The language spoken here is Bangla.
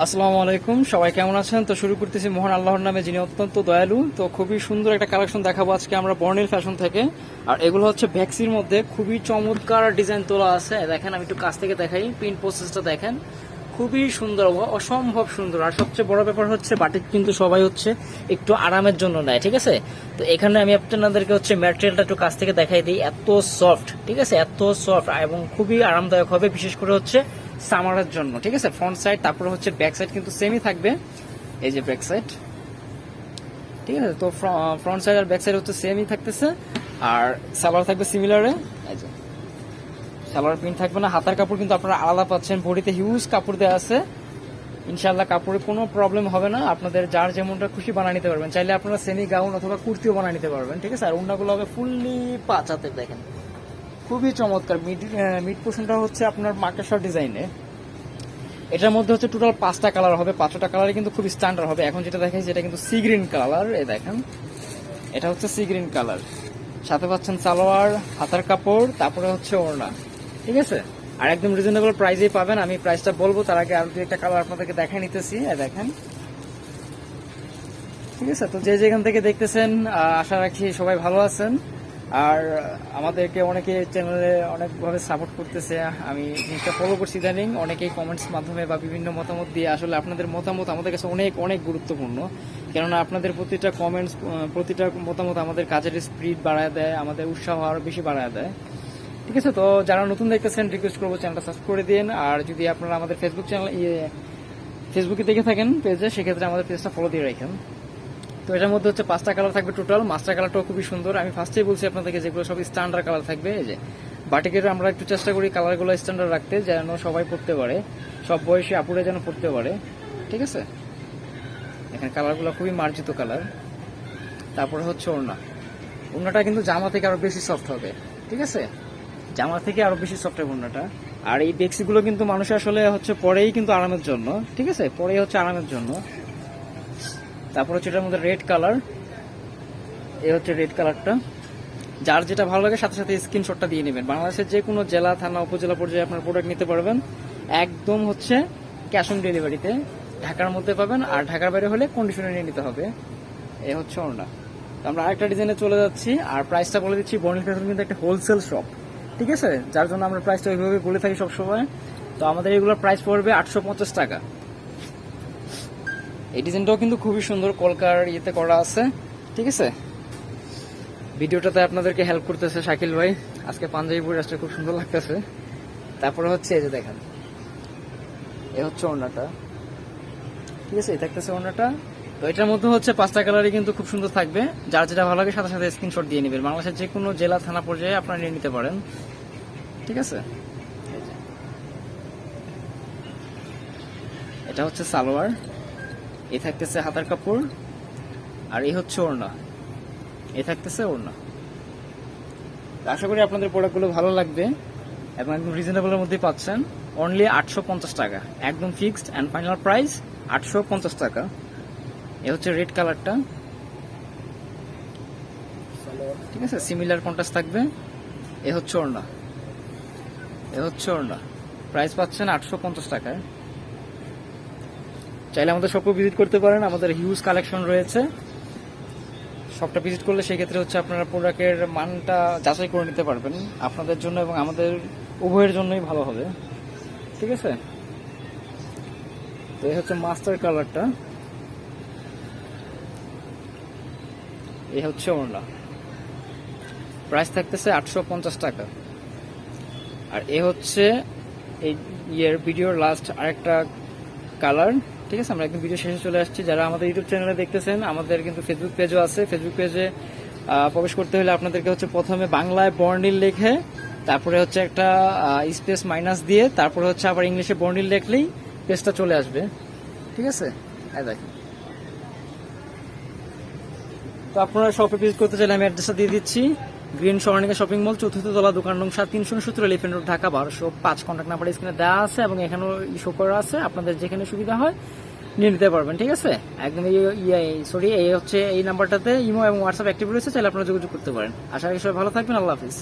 আসসালামু আলাইকুম, সবাই কেমন আছেন? তো শুরু করতেছি মহান আল্লাহর নামে, যিনি অত্যন্ত দয়ালু। তো খুবই সুন্দর একটা কালেকশন দেখাবো আজকে আমরা বর্ণিল ফ্যাশন থেকে। আর এগুলো হচ্ছে ভ্যাক্সির মধ্যে খুবই চমৎকার ডিজাইন তোলা আছে। দেখেন, আমি একটু কাছ থেকে দেখাই, প্রিন্ট প্রসেসটা দেখেন, খুবই সুন্দর, অসম্ভব সুন্দর। আর সবচেয়ে বড় ব্যাপার হচ্ছে বাটিক কিন্তু সবাই হচ্ছে একটু আরামের জন্য নেয়, ঠিক আছে? তো এখানে আমি আপনাদেরকে হচ্ছে ম্যাটেরিয়ালটা একটু কাছ থেকে দেখাই দিই। এত সফট, ঠিক আছে, এত সফট এবং খুবই আরামদায়ক হবে, বিশেষ করে হচ্ছে সামারের জন্য, ঠিক আছে? ফ্রন্ট সাইড তারপরে হচ্ছে ব্যাক সাইড কিন্তু সেমই থাকবে। এই যে ব্যাক সাইড, ঠিক আছে? তো ফ্রন্ট সাইড আর ব্যাক সাইড হচ্ছে সেমই থাকতেছে। আর সালোয়ার থাকবে সিমিলারে। এই যে সালোয়ার প্রিন্ট থাকবে না, হাতার কাপড় কিন্তু আপনারা আলাদা পাচ্ছেন। বডিতে হিউজ কাপড় দেওয়া আছে, ইনশাআল্লাহ কাপড়ে কোনো প্রবলেম হবে না। আপনাদের যার যেমনটা খুশি বানিয়ে নিতে পারবেন। চাইলে আপনারা সেমি গাউন অথবা কুর্তিও বানিয়ে নিতে পারবেন, ঠিক আছে? আর ওড়নাগুলো হবে ফুললি 5 হাতের, দেখেন খুবই চমৎকার। মিড পোর্শনটা হচ্ছে আপনার মার্কেশর ডিজাইনে। এটার মধ্যে হচ্ছে টোটাল 5টা কালার হবে, 5টা কালারই কিন্তু খুব স্ট্যান্ডার্ড হবে। এখন যেটা দেখাই সেটা কিন্তু সি গ্রিন কালার। এই দেখেন, এটা হচ্ছে সি গ্রিন কালার। সাথে পাচ্ছেন সালোয়ার, হাতার কাপড়, তারপরে হচ্ছে ওড়না, ঠিক আছে? আর একদম রিজনেবল প্রাইসেই পাবেন। আমি প্রাইসটা বলবো তার আগে আর একটা কালার আপনাদেরকে দেখাই নিতেছি। দেখেন, ঠিক আছে? তো যে যেখান থেকে দেখতেছেন, আশা রাখি সবাই ভালো আছেন। আর আমাদেরকে অনেকে চ্যানেলে অনেকভাবে সাপোর্ট করতেছে, আমি জিনিসটা ফলো করছি ইদানিং। অনেকেই কমেন্টস মাধ্যমে বা বিভিন্ন মতামত দিয়ে, আসলে আপনাদের মতামত আমাদের কাছে অনেক অনেক গুরুত্বপূর্ণ। কেননা আপনাদের প্রতিটা কমেন্টস, প্রতিটা মতামত আমাদের কাজের স্পিড বাড়ায় দেয়, আমাদের উৎসাহ আরও বেশি বাড়ায় দেয়, ঠিক আছে? তো যারা নতুন দেখতেছেন, রিকোয়েস্ট করবো চ্যানেলটা সাবস্ক্রাইব করে দিন। আর যদি আপনারা আমাদের ফেসবুক চ্যানেল ফেসবুকে দেখে থাকেন পেজে, সেক্ষেত্রে আমাদের পেজটা ফলো দিয়ে রাখেন। তো এটার মধ্যে হচ্ছে 5টা কালার থাকবে টোটাল। মাস্টার কালারটাও খুবই সুন্দর। আমি ফার্স্টেই বলছি আপনাদেরকে যেগুলো সব স্ট্যান্ডার্ড কালার থাকবে। এই যে বাটিকের আমরা একটু চেষ্টা করি কালারগুলো স্ট্যান্ডার্ড রাখতে, যেন সবাই পড়তে পারে, সব বয়সী আপুরা যেন পড়তে পারে, ঠিক আছে? এখানে কালারগুলো খুবই মার্জিত কালার। তারপরে হচ্ছে ওড়নাটা কিন্তু জামা থেকে আরো বেশি সফট হবে, ঠিক আছে? জামা থেকে আরো বেশি সফট হবে ওড়নাটা। আর এই বেক্সিগুলো কিন্তু মানুষ আসলে হচ্ছে পরেই কিন্তু আরামের জন্য, ঠিক আছে? পরেই হচ্ছে আরামের জন্য। তারপর হচ্ছে এটার মধ্যে রেড কালার। এই হচ্ছে রেড কালারটা। যার যেটা ভালো লাগে সাথে সাথে স্ক্রিনশটটা দিয়ে নেবেন। বাংলাদেশের যে কোনো জেলা, থানা, উপজেলা পর্যায়ে আপনার প্রোডাক্ট নিতে পারবেন, একদম হচ্ছে ক্যাশ অন ডেলিভারিতে। ঢাকার মধ্যে পাবেন, আর ঢাকার বাইরে হলে কন্ডিশনে নিয়ে নিতে হবে। এ হচ্ছে ওড়না। তো আমরা আরেকটা ডিজাইনে চলে যাচ্ছি। আর প্রাইসটা বলে দিচ্ছি, বর্ণিল ফ্যাশন কিন্তু একটা হোলসেল শপ, ঠিক আছে? যার জন্য আমরা প্রাইসটা ওইভাবে বলে থাকি সবসময়। তো আমাদের এগুলোর প্রাইস পড়বে 850 টাকা। এই ডিজাইনটাও কিন্তু খুবই সুন্দর, কলকার ইয়েতে করা আছে, ঠিক আছে? ভিডিওটাতে আপনাদেরকে হেল্প করতেছে শাকিল ভাই। আজকে পাঞ্জাবি পরে আসলে খুব সুন্দর লাগতেছে। তারপরে হচ্ছে এই যে দেখেন, এ হচ্ছে ওড়নাটা, ঠিক আছে? এই থাকতেছে ওড়নাটা। তো এটার মধ্যে হচ্ছে 5টা কালারই কিন্তু খুব সুন্দর থাকবে। যার যেটা ভালো লাগে সাথে সাথে স্ক্রিনশট দিয়ে নেবেন। বাংলাদেশের যে কোনো জেলা, থানা পর্যায়ে আপনারা নিয়ে নিতে পারেন, ঠিক আছে? এটা হচ্ছে সালোয়ার, এই থাকতেছে হাতার কাপড়, আর এই হচ্ছে ওড়না, এই থাকতেছে ওড়না। আশা করি আপনাদের প্রোডাক্টগুলো ভালো লাগবে এবং একদম রিজনেবলের মধ্যেই পাচ্ছেন। অনলি 850 টাকা, একদম ফিক্সড অ্যান্ড ফাইনাল প্রাইস 850 টাকা। এ হচ্ছে রেড কালারটা, ঠিক আছে? সিমিলার কন্ট্রাস্ট থাকবে। এ হচ্ছে ওড়না, এ হচ্ছে ওড়না। প্রাইস পাচ্ছেন 850 টাকায়। চাইলে আমাদের শপে ভিজিট করতে পারেন, আমাদের হিউজ কালেকশন রয়েছে। শপটা ভিজিট করলে সেই ক্ষেত্রে হচ্ছে আপনারা প্রোডাক্টের মানটা যাচাই করে নিতে পারবেন। আপনাদের জন্য এবং আমাদের উভয়ের জন্যই ভালো হবে, ঠিক আছে? তো এই হচ্ছে মাস্টার কালারটা, এই হচ্ছে ওড়না। প্রাইস থাকতেছে 850 টাকা। আর এ হচ্ছে এই ভিডিওর লাস্ট আরেকটা কালার, ঠিক আছে? আমরা একদম ভিডিও শেষে চলে আসছি। যারা আমাদের ইউটিউব চ্যানেলে দেখতেছেন, আমাদের কিন্তু ফেসবুক পেজও আছে। ফেসবুক পেজে প্রবেশ করতে হলে আপনাদেরকে হচ্ছে প্রথমে বাংলায় বর্ণিল লিখে, তারপরে হচ্ছে একটা স্পেস মাইনাস দিয়ে, তারপরে হচ্ছে আবার ইংলিশে বর্ণিল লিখলেই পেজটা চলে আসবে, ঠিক আছে? দেখেন। তো আপনারা শপে ভিজিট করতে চাইলে আমি অ্যাড্রেসটা দিয়ে দিচ্ছি। Green Swarnika shopping mall, 4th তলা, দোকান নং 7, 369 elephant road, Dhaka 1205। Contact number স্ক্রিনে দেওয়া আছে এবং এখানেও শো করা আছে। আপনাদের যেখানে সুবিধা হয় নিয়ে নিতে পারবেন, ঠিক আছে? একদম এই হচ্ছে এই নাম্বারটাতে ইমো এবং হোয়াটসঅ্যাপ অ্যাক্টিভ রয়েছে, চাইলে আপনারা যোগাযোগ করতে পারেন। আশা করি সবাই ভালো থাকবেন। আল্লাহ হাফিজ।